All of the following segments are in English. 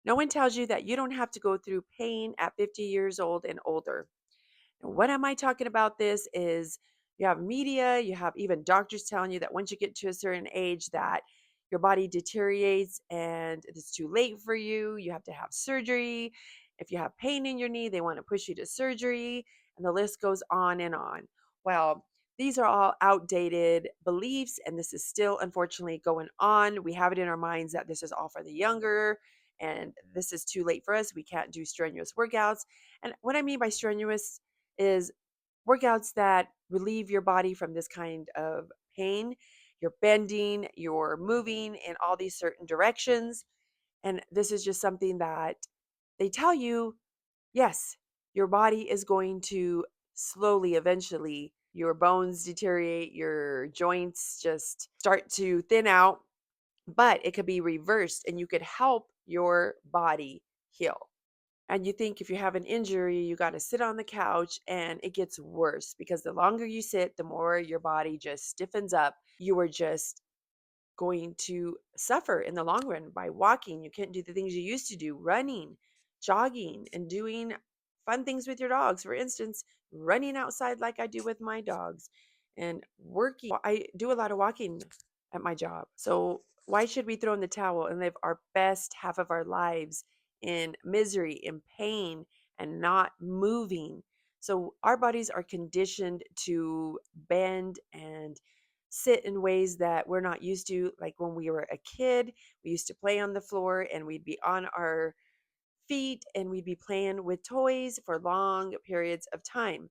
No one tells you that you don't have to go through pain at 50 years old and older. And what am I talking about this is you have media, you have even doctors telling you that once you get to a certain age that your body deteriorates and it's too late for you. You have to have surgery. If you have pain in your knee, they want to push you to surgery, and the list goes on and on. Well, these are all outdated beliefs, and this is still unfortunately going on. We have it in our minds that this is all for the younger, and this is too late for us. We can't do strenuous workouts. And what I mean by strenuous is workouts that relieve your body from this kind of pain. You're bending, you're moving in all these certain directions. And this is just something that they tell you, yes, your body is going to slowly, eventually, your bones deteriorate, your joints just start to thin out, but it could be reversed and you could help your body heal. And you think if you have an injury, you got to sit on the couch, and it gets worse because the longer you sit, the more your body just stiffens up. You are just going to suffer in the long run by walking. You can't do the things you used to do, running, jogging, and doing fun things with your dogs. For instance, running outside like I do with my dogs and working. I do a lot of walking at my job. So why should we throw in the towel and live our best half of our lives in misery, in pain, and not moving? So our bodies are conditioned to bend and sit in ways that we're not used to. Like when we were a kid, we used to play on the floor and we'd be on our feet and we'd be playing with toys for long periods of time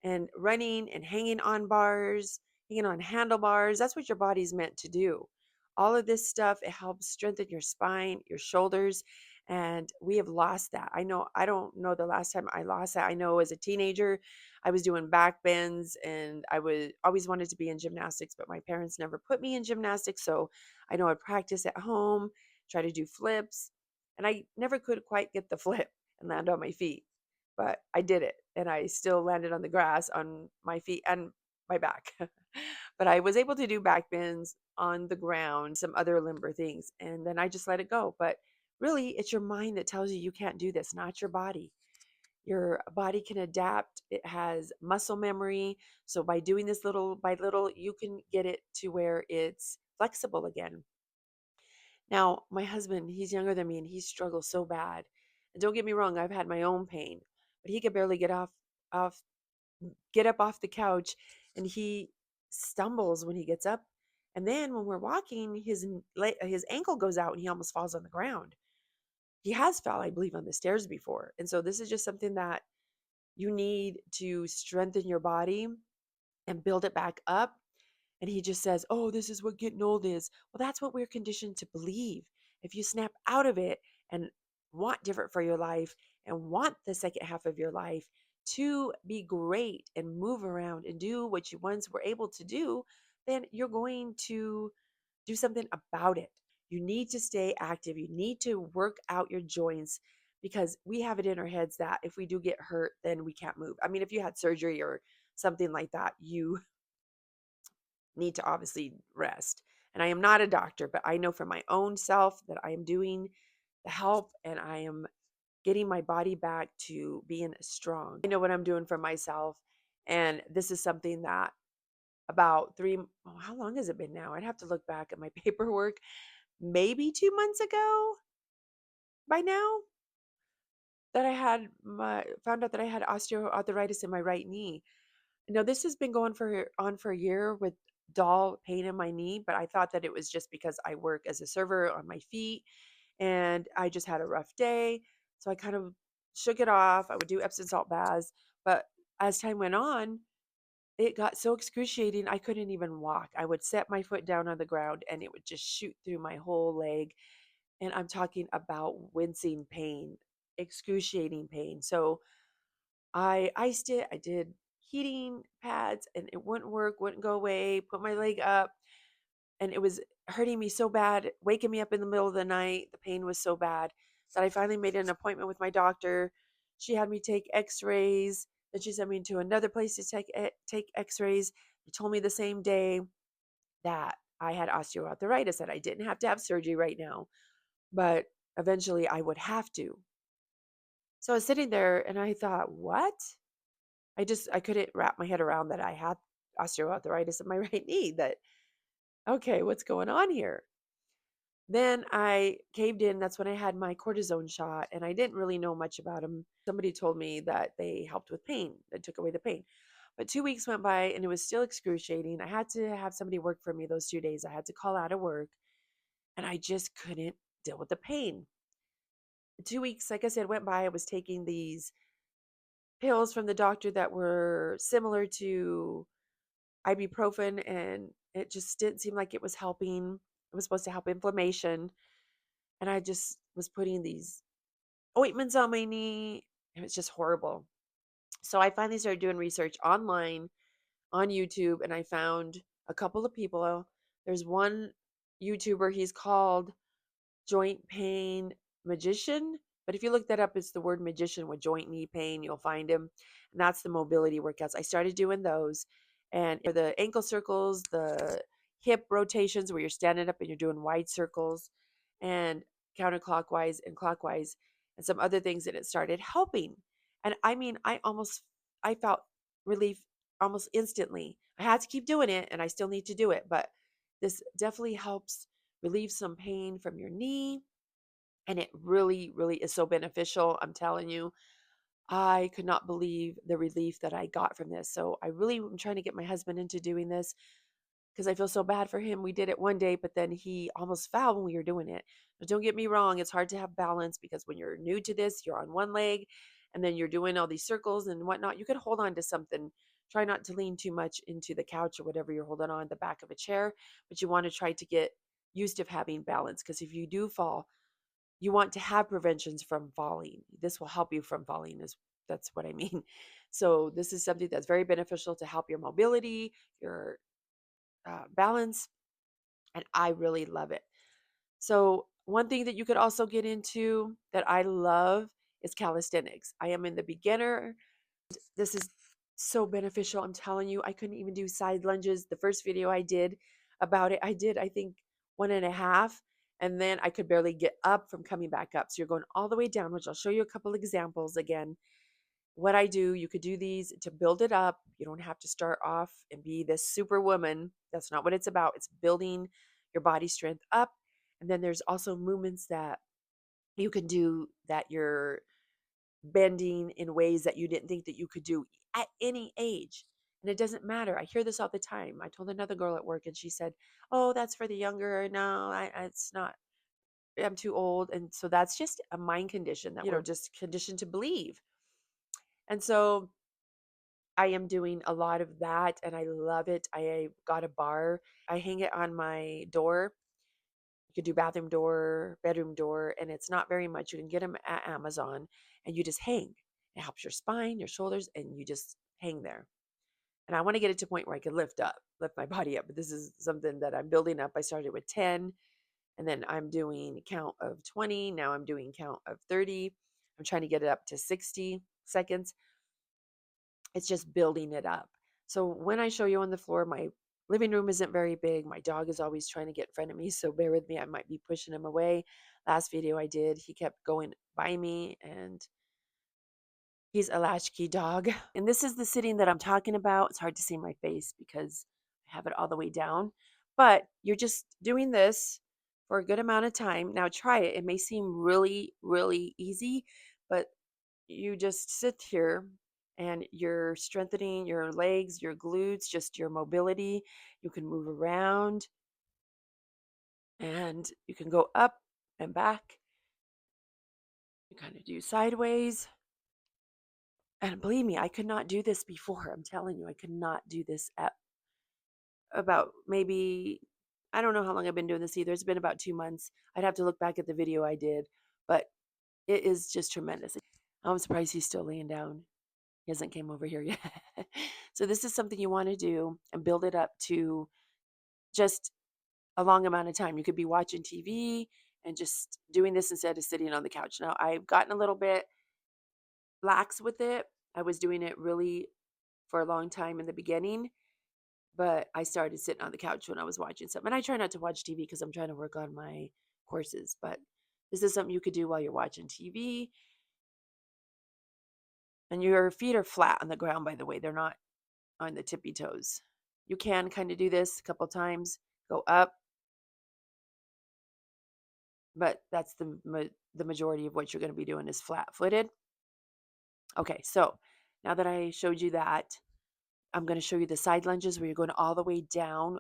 and running and hanging on bars, hanging on handlebars. That's what your body's meant to do. All of this stuff, it helps strengthen your spine, your shoulders, and we have lost that. I don't know the last time I lost that. I know as a teenager, I was doing back bends and I would always wanted to be in gymnastics, but my parents never put me in gymnastics. So I know I'd practice at home, try to do flips, and I never could quite get the flip and land on my feet, but I did it and I still landed on the grass on my feet and my back. But I was able to do back bends on the ground, some other limber things, and then I just let it go. But really, it's your mind that tells you you can't do this, not your body. Your body can adapt. It has muscle memory. So by doing this little by little, you can get it to where it's flexible again. Now, my husband, he's younger than me and he struggles so bad. And don't get me wrong, I've had my own pain, but he could barely off get up off the couch, and he stumbles when he gets up. And then when we're walking, his ankle goes out and he almost falls on the ground. He has fell, I believe, on the stairs before. And so this is just something that you need to strengthen your body and build it back up. And he just says, "Oh, this is what getting old is." Well, that's what we're conditioned to believe. If you snap out of it and want different for your life and want the second half of your life to be great and move around and do what you once were able to do, then you're going to do something about it. You need to stay active. You need to work out your joints because we have it in our heads that if we do get hurt, then we can't move. I mean, if you had surgery or something like that, you need to obviously rest. And I am not a doctor, but I know for my own self that I am doing the help and I am getting my body back to being strong. I know what I'm doing for myself. And this is something that about how long has it been now? I'd have to look back at my paperwork. Maybe 2 months ago by now that found out that I had osteoarthritis in my right knee. No, this has been going for a year with dull pain in my knee, but I thought that it was just because I work as a server on my feet and I just had a rough day. So I kind of shook it off. I would do Epsom salt baths, but as time went on, it got so excruciating I couldn't even walk. I would set my foot down on the ground and it would just shoot through my whole leg. And I'm talking about wincing pain, excruciating pain. So I iced it. I did heating pads and it wouldn't work, wouldn't go away. Put my leg up and it was hurting me so bad, waking me up in the middle of the night. The pain was so bad that I finally made an appointment with my doctor. She had me take x-rays. Then she sent me to another place to take x-rays. They told me the same day that I had osteoarthritis, that I didn't have to have surgery right now. But eventually I would have to. So I was sitting there and I thought, what? I couldn't wrap my head around that I had osteoarthritis in my right knee. That, okay, what's going on here? Then I caved in. That's when I had my cortisone shot, and I didn't really know much about them. Somebody told me that they helped with pain, that took away the pain. But 2 weeks went by and it was still excruciating. I had to have somebody work for me those 2 days. I had to call out of work and I just couldn't deal with the pain. 2 weeks, like I said, went by. I was taking these pills from the doctor that were similar to ibuprofen, and it just didn't seem like it was helping. It was supposed to help inflammation. And I just was putting these ointments on my knee. And it's just horrible. So I finally started doing research online on YouTube and I found a couple of people. There's one YouTuber, he's called Joint Pain Magician. But if you look that up, it's the word magician with joint knee pain. You'll find him. And that's the mobility workouts. I started doing those. And for the ankle circles, the hip rotations where you're standing up and you're doing wide circles and counterclockwise and clockwise and some other things that it started helping. And I mean, I felt relief almost instantly. I had to keep doing it and I still need to do it. But this definitely helps relieve some pain from your knee. And it really, really is so beneficial. I'm telling you, I could not believe the relief that I got from this. So I really am trying to get my husband into doing this because I feel so bad for him. We did it one day, but then he almost fell when we were doing it. But don't get me wrong, it's hard to have balance because when you're new to this, you're on one leg and then you're doing all these circles and whatnot. You can hold on to something. Try not to lean too much into the couch or whatever you're holding on the back of a chair, but you want to try to get used to having balance because if you do fall, you want to have preventions from falling. This will help you from falling is that's what I mean. So this is something that's very beneficial to help your mobility, your balance, and I really love it. So one thing that you could also get into that I love is calisthenics. I am in the beginner. This is so beneficial. I'm telling you, I couldn't even do side lunges. The first video I did about it, I did, I think, one and a half. And then I could barely get up from coming back up. So you're going all the way down, which I'll show you a couple examples again. What I do, you could do these to build it up. You don't have to start off and be this superwoman. That's not what it's about. It's building your body strength up. And then there's also movements that you can do that you're bending in ways that you didn't think that you could do at any age. And it doesn't matter. I hear this all the time. I told another girl at work and she said, "Oh, that's for the younger." No, it's not. I'm too old. And so that's just a mind condition that we're just conditioned to believe. And so I am doing a lot of that and I love it. I got a bar. I hang it on my door. You could do bathroom door, bedroom door, and it's not very much. You can get them at Amazon and you just hang. It helps your spine, your shoulders, and you just hang there. And I want to get it to a point where I can lift my body up. But this is something that I'm building up. I started with 10 and then I'm doing count of 20. Now I'm doing count of 30. I'm trying to get it up to 60 seconds. It's just building it up. So when I show you on the floor, my living room isn't very big. My dog is always trying to get in front of me, so bear with me. I might be pushing him away. Last video I did, he kept going by me and he's a latchkey dog. And this is the sitting that I'm talking about. It's hard to see my face because I have it all the way down. But you're just doing this for a good amount of time. Now try it. It may seem really, really easy, but you just sit here and you're strengthening your legs, your glutes, just your mobility. You can move around and you can go up and back. You kind of do sideways. And believe me, I could not do this before. I'm telling you, I could not do this at about maybe, I don't know how long I've been doing this either. It's been about 2 months. I'd have to look back at the video I did, but it is just tremendous. I'm surprised he's still laying down. He hasn't came over here yet. So this is something you want to do and build it up to just a long amount of time. You could be watching TV and just doing this instead of sitting on the couch. Now, I've gotten a little bit lax with it. I was doing it really for a long time in the beginning, but I started sitting on the couch when I was watching something. And I try not to watch TV because I'm trying to work on my courses, but This is something you could do while you're watching TV. And your feet are flat on the ground, by the way. They're not on the tippy toes. You can kind of do this a couple times, go up, but that's the majority of what you're going to be doing is flat-footed. Okay, so now that I showed you that, I'm going to show you the side lunges where you're going all the way down.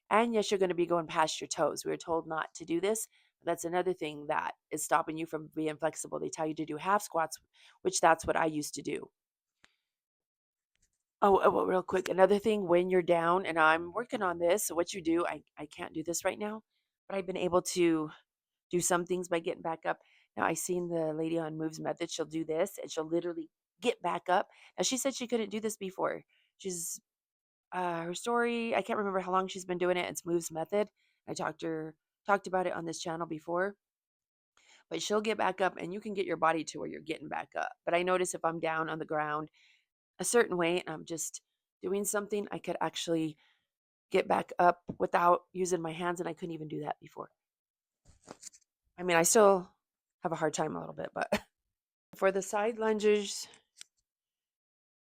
And yes, you're going to be going past your toes. We were told not to do this. That's another thing that is stopping you from being flexible. They tell you to do half squats, which that's what I used to do. Oh, well, real quick, another thing when you're down, and I'm working on this. So what you do, I can't do this right now, but I've been able to do some things by getting back up. Now I seen the lady on Moves Method. She'll do this, and she'll literally get back up. Now she said she couldn't do this before. She's her story. I can't remember how long she's been doing it. It's Moves Method. I talked about it on this channel before, but she'll get back up, and you can get your body to where you're getting back up. But I notice if I'm down on the ground a certain way and I'm just doing something, I could actually get back up without using my hands, and I couldn't even do that before. I mean, I still have a hard time a little bit, but for the side lunges,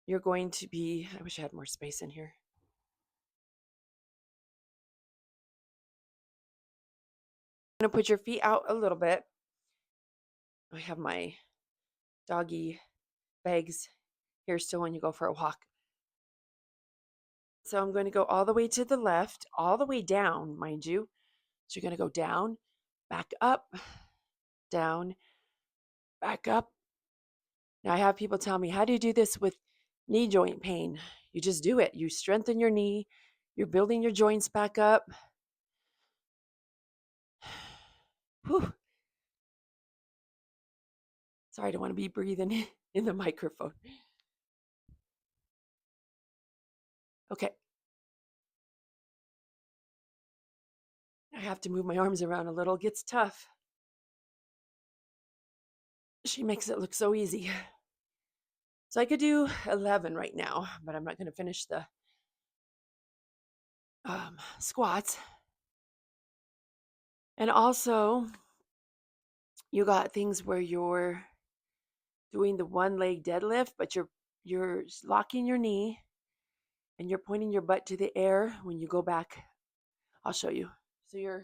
you're going to be, I wish I had more space in here. I'm going to put your feet out a little bit. I have my doggy bags here still when you go for a walk. So I'm going to go all the way to the left, all the way down, mind you. So you're going to go down, back up, down, back up. Now I have people tell me, how do you do this with knee joint pain? You just do it. You strengthen your knee. You're building your joints back up. Whew. Sorry, I don't want to be breathing in the microphone. Okay. I have to move my arms around a little. It gets tough. She makes it look so easy. So I could do 11 right now, but I'm not going to finish the squats. And also, you got things where you're doing the one leg deadlift, but you're locking your knee and you're pointing your butt to the air when you go back. I'll show you. So you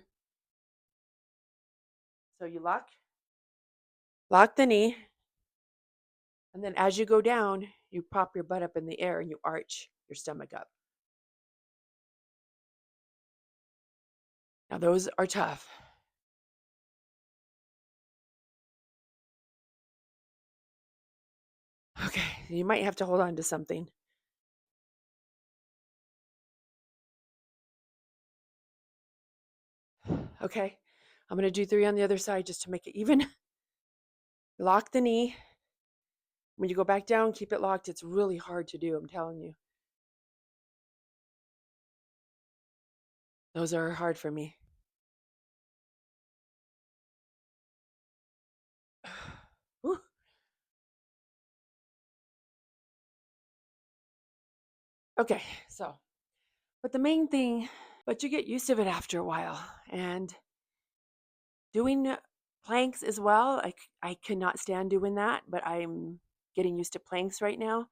lock the knee, and then as you go down, you pop your butt up in the air and you arch your stomach up. Now those are tough. Okay, you might have to hold on to something. Okay, I'm going to do 3 on the other side just to make it even. Lock the knee. When you go back down, keep it locked. It's really hard to do, I'm telling you. Those are hard for me. Whew. Okay, so, but the main thing, but you get used to it after a while. And doing planks as well, I could not stand doing that, but I'm getting used to planks right now.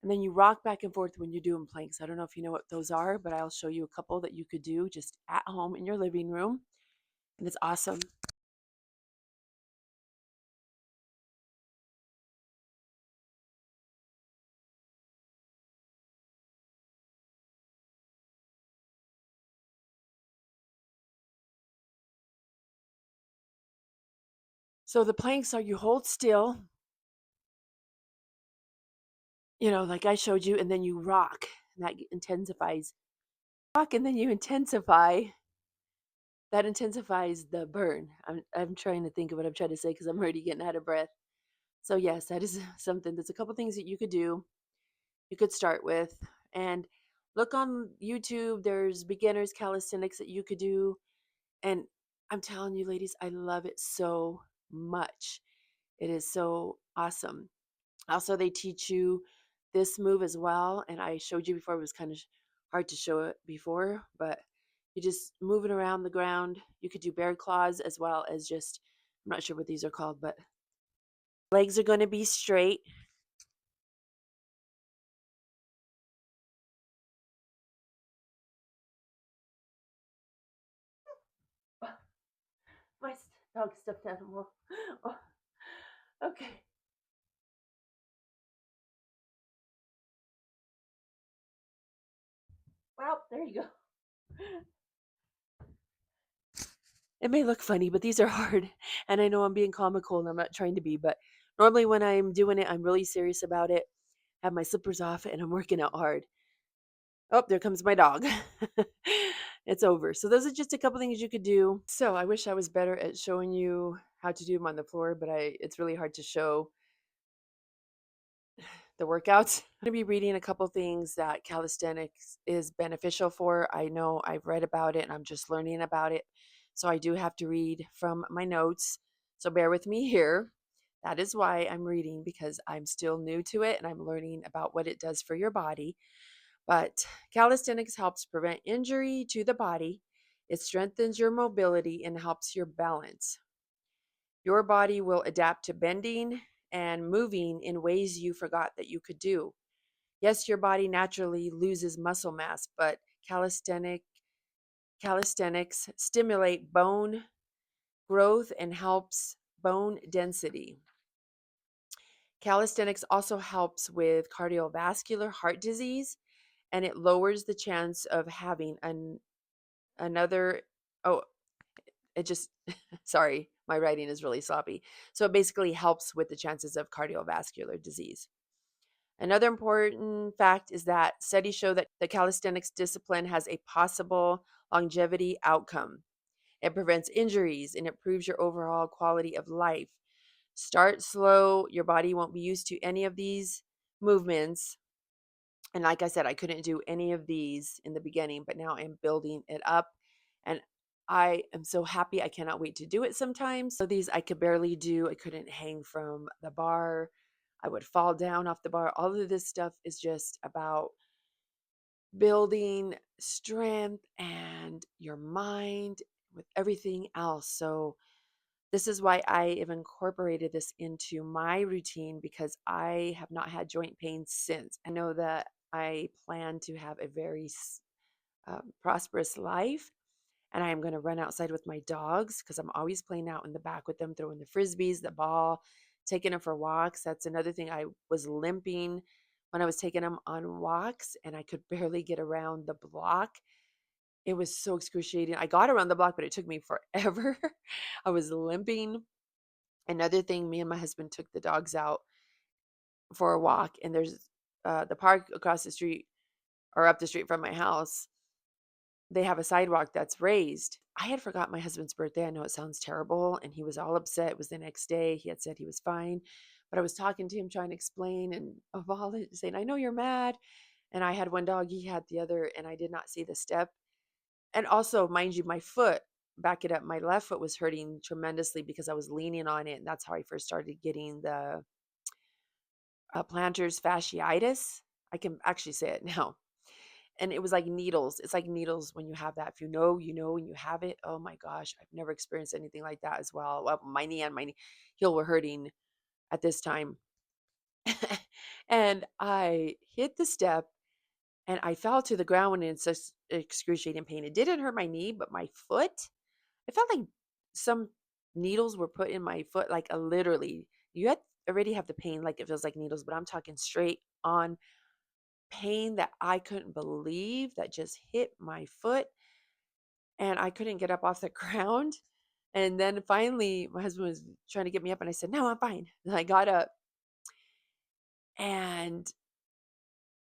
And then you rock back and forth when you're doing planks. I don't know if you know what those are, but I'll show you a couple that you could do just at home in your living room. And it's awesome. So the planks are you hold still, like I showed you, and then you rock. And that intensifies. Rock, and then you intensify. That intensifies the burn. I'm trying to think of what I'm trying to say because I'm already getting out of breath. So yes, that is something. There's a couple things that you could do. You could start with, and look on YouTube. There's beginners calisthenics that you could do, and I'm telling you, ladies, I love it so much. It is so awesome. Also, they teach you this move as well, and I showed you before. It was kind of hard to show it before, but you just moving around the ground. You could do bear claws as well as just I'm not sure what these are called, but legs are going to be straight. My dog stuffed animal. Oh, okay. Well, there you go. It may look funny, but these are hard. And I know I'm being comical and I'm not trying to be, but normally when I'm doing it, I'm really serious about it. Have my slippers off and I'm working out hard. Oh, there comes my dog. It's over. So those are just a couple things you could do. So I wish I was better at showing you how to do them on the floor, but it's really hard to show the workouts. I'm going to be reading a couple things that calisthenics is beneficial for. I know I've read about it and I'm just learning about it. So I do have to read from my notes. So bear with me here. That is why I'm reading, because I'm still new to it and I'm learning about what it does for your body. But calisthenics helps prevent injury to the body. It strengthens your mobility and helps your balance. Your body will adapt to bending and moving in ways you forgot that you could do. Yes, your body naturally loses muscle mass, but calisthenics stimulate bone growth and helps bone density. Calisthenics also helps with cardiovascular heart disease, and it lowers the chance of having another oh it just sorry, my writing is really sloppy. So it basically helps with the chances of cardiovascular disease. Another important fact is that studies show that the calisthenics discipline has a possible longevity outcome. It prevents injuries and improves your overall quality of life. Start slow. Your body won't be used to any of these movements. And like I said, I couldn't do any of these in the beginning, but now I'm building it up. And I am so happy. I cannot wait to do it sometimes. So these I could barely do. I couldn't hang from the bar. I would fall down off the bar. All of this stuff is just about building strength and your mind with everything else. So this is why I have incorporated this into my routine, because I have not had joint pain since. I know that I plan to have a very prosperous life, and I am going to run outside with my dogs because I'm always playing out in the back with them, throwing the frisbees, the ball, taking them for walks. That's another thing. I was limping when I was taking them on walks, and I could barely get around the block. It was so excruciating. I got around the block, but it took me forever. I was limping. Another thing, me and my husband took the dogs out for a walk, and there's the park across the street or up the street from my house. They have a sidewalk that's raised. I had forgot my husband's birthday. I know it sounds terrible, and he was all upset. It was the next day. He had said he was fine, but I was talking to him, trying to explain and of all it, saying, "I know you're mad." And I had one dog, he had the other, and I did not see the step. And also, mind you, my foot, back it up, my left foot was hurting tremendously because I was leaning on it, and that's how I first started getting the plantar's fasciitis. I can actually say it now. And it was like needles. It's like needles when you have that. If you know, you know, and you have it. Oh my gosh, I've never experienced anything like that as well. Well, my knee and my heel were hurting at this time. And I hit the step and I fell to the ground in such excruciating pain. It didn't hurt my knee, but my foot, I felt like some needles were put in my foot, like a literally. You had already have the pain, like it feels like needles, but I'm talking straight on pain that I couldn't believe that just hit my foot, and I couldn't get up off the ground. And then finally, my husband was trying to get me up, and I said, "No, I'm fine." And I got up, and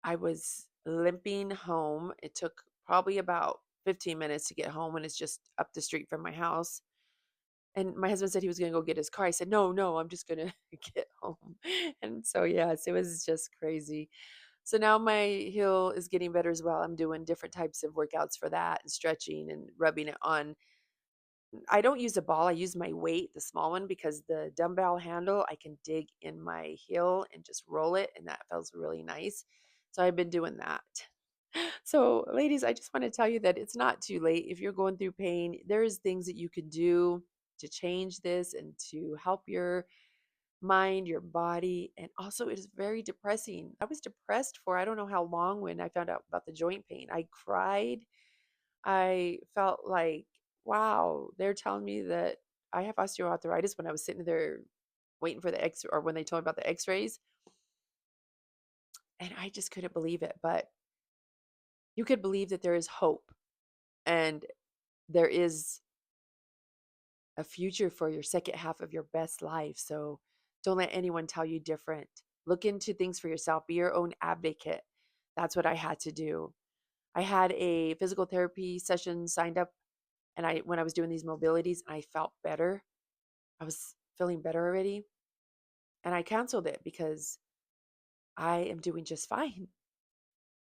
I was limping home. It took probably about 15 minutes to get home, and it's just up the street from my house. And my husband said he was going to go get his car. I said, "No, no, I'm just going to get home." And so, yes, it was just crazy. So now my heel is getting better as well. I'm doing different types of workouts for that and stretching and rubbing it on. I don't use a ball. I use my weight, the small one, because the dumbbell handle, I can dig in my heel and just roll it. And that feels really nice. So I've been doing that. So, ladies, I just want to tell you that it's not too late. If you're going through pain, there's things that you can do. to change this and to help your mind, your body. And also, it is very depressing. I was depressed for I don't know how long when I found out about the joint pain. I cried. I felt like, wow, they're telling me that I have osteoarthritis when I was sitting there waiting for the X or when they told me about the X-rays, and I just couldn't believe it. But you could believe that there is hope and there is a future for your second half of your best life. So don't let anyone tell you different. Look into things for yourself. Be your own advocate. That's what I had to do. I had a physical therapy session signed up, and I when I was doing these mobilities, I felt better. I was feeling better already, and I canceled it because I am doing just fine.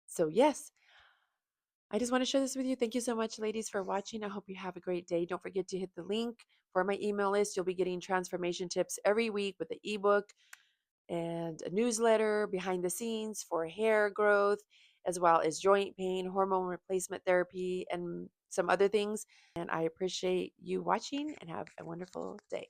So yes, I just want to share this with you. Thank you so much, ladies, for watching. I hope you have a great day. Don't forget to hit the link for my email list. You'll be getting transformation tips every week with the ebook and a newsletter behind the scenes for hair growth, as well as joint pain, hormone replacement therapy, and some other things. And I appreciate you watching and have a wonderful day.